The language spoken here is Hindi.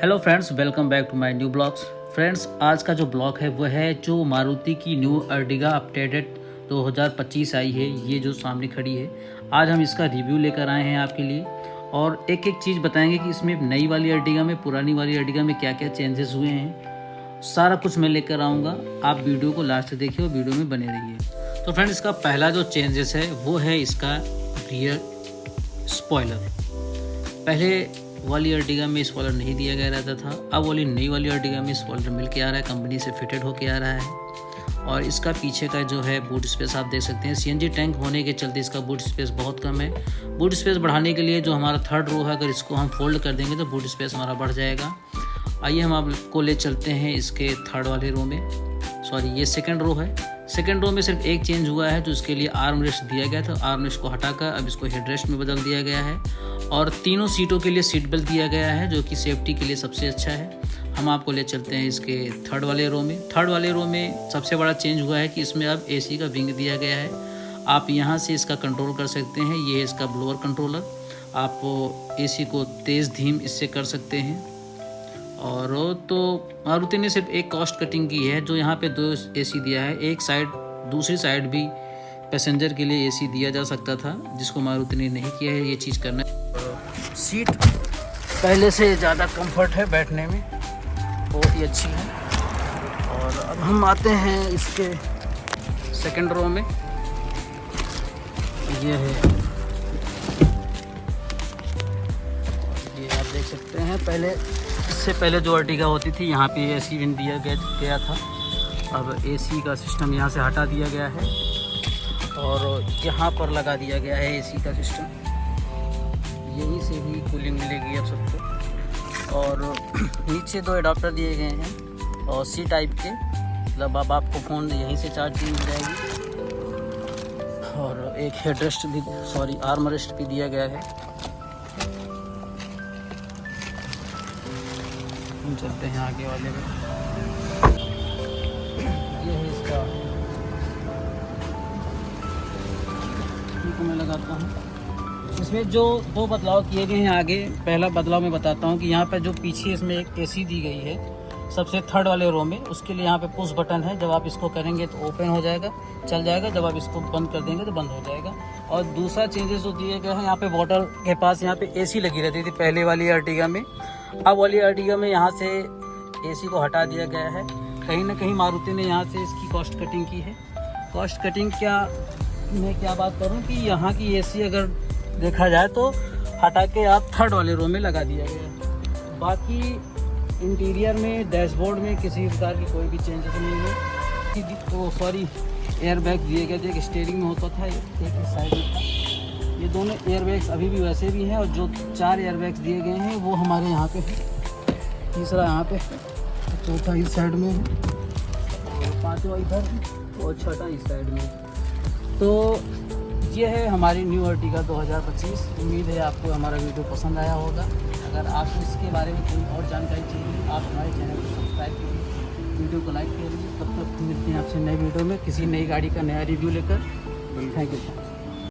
Hello friends, welcome back to my new blogs. Friends, आज का जो ब्लॉग है वो है जो मारुति की न्यू अर्टिगा अपडेटेड 2025 आई है, ये जो सामने खड़ी है। आज हम इसका रिव्यू लेकर आए हैं आपके लिए और एक एक चीज़ बताएंगे कि इसमें नई वाली अर्टिगा में पुरानी वाली अर्टिगा में क्या क्या चेंजेस हुए हैं। सारा कुछ मैं लेकर आऊँगा, आप वीडियो को लास्ट तक देखिए और वीडियो में बने रहिए। तो फ्रेंड्स, इसका पहला जो चेंजेस है वो है इसका रियर स्पॉइलर। पहले वाली अर्टिगा में स्पॉइलर नहीं दिया गया रहता था, अब वाली नई वाली अर्टिगा में स्पॉइलर मिल के आ रहा है, कंपनी से फिटेड होके आ रहा है। और इसका पीछे का जो है बूट स्पेस आप देख सकते हैं, सीएनजी टैंक होने के चलते इसका बूट स्पेस बहुत कम है। बूट स्पेस बढ़ाने के लिए जो हमारा थर्ड रो है, अगर इसको हम फोल्ड कर देंगे तो बूट स्पेस हमारा बढ़ जाएगा। आइए हम आपको ले चलते हैं इसके थर्ड वाले रो में, सॉरी ये सेकेंड रो है। सेकेंड रो में सिर्फ एक चेंज हुआ है, जो इसके लिए आर्म रेस्ट दिया गया था, आर्म रेस्ट को हटाकर अब इसको हेड रेस्ट में बदल दिया गया है। और तीनों सीटों के लिए सीट बेल्ट दिया गया है, जो कि सेफ्टी के लिए सबसे अच्छा है। हम आपको ले चलते हैं इसके थर्ड वाले रो में। थर्ड वाले रो में सबसे बड़ा चेंज हुआ है कि इसमें अब एसी का विंग दिया गया है। आप यहाँ से इसका कंट्रोल कर सकते हैं, ये है इसका ब्लोअर कंट्रोलर। आप एसी को तेज़ धीम इससे कर सकते हैं। और तो मारुति ने सिर्फ एक कॉस्ट कटिंग की है, जो यहाँ पे 2 एसी दिया है। एक साइड, दूसरी साइड भी पैसेंजर के लिए एसी दिया जा सकता था, जिसको मारुति ने नहीं किया है। ये चीज़ करना, सीट पहले से ज़्यादा कंफर्ट है, बैठने में बहुत ही अच्छी है। और अब हम आते हैं इसके सेकंड रो में। ये है, ये आप देख सकते हैं, पहले इससे पहले जो अर्टिगा होती थी यहाँ पे एसी विंड दिया गया था। अब एसी का सिस्टम यहाँ से हटा दिया गया है और यहाँ पर लगा दिया गया है एसी का सिस्टम। यहीं से ही कूलिंग मिलेगी अब सबको। और नीचे 2 एडाप्टर दिए गए हैं और सी टाइप के, मतलब अब आपको फ़ोन यहीं से चार्जिंग मिल जाएगी। और एक हेड रेस्ट भी, सॉरी आर्म रेस्ट भी दिया गया है। हम चलते हैं आगे वाले में। ये है इसका, मैं लगाता हूँ। इसमें जो 2 बदलाव किए गए हैं आगे, पहला बदलाव मैं बताता हूँ कि यहाँ पर जो पीछे इसमें एक एसी दी गई है सबसे थर्ड वाले रो में, उसके लिए यहाँ पे पुश बटन है। जब आप इसको करेंगे तो ओपन हो जाएगा, चल जाएगा। जब आप इसको बंद कर देंगे तो बंद हो जाएगा। और दूसरा चेंजेस जो दिए गए हैं, यहाँ पे बॉटल के पास यहाँ पे एसी लगी रहती थी पहले वाली अर्टिगा में। अब वाली अर्टिगा में यहाँ से एसी को हटा दिया गया है। कहीं ना कहीं मारुति ने यहाँ से इसकी कॉस्ट कटिंग की है। कॉस्ट कटिंग मैं क्या बात करूँ कि यहाँ की एसी अगर देखा जाए तो हटा के आप थर्ड वाले रो में लगा दिया गया। बाकी इंटीरियर में, डैशबोर्ड में किसी प्रकार की कोई भी चेंजेस नहीं है। तो सॉरी, एयर बैग दिए गए थे, एक स्टीयरिंग में होता था, एक इस साइड में था। ये दोनों एयर बैग्स अभी भी वैसे भी हैं। और जो 4 एयर बैग्स दिए गए हैं वो हमारे यहाँ पे है, तीसरा यहाँ पे, चौथा इस साइड में है, और 5वां इधर और 6वां इस साइड में। तो ये है हमारी न्यू अर्टिगा 2025। उम्मीद है आपको हमारा वीडियो पसंद आया होगा। अगर आपको इसके बारे में कोई और जानकारी चाहिए, आप हमारे चैनल को सब्सक्राइब कीजिए, वीडियो को लाइक कीजिए। तब तक मिलते हैं आपसे नए वीडियो में किसी नई गाड़ी का नया रिव्यू लेकर। Thank you.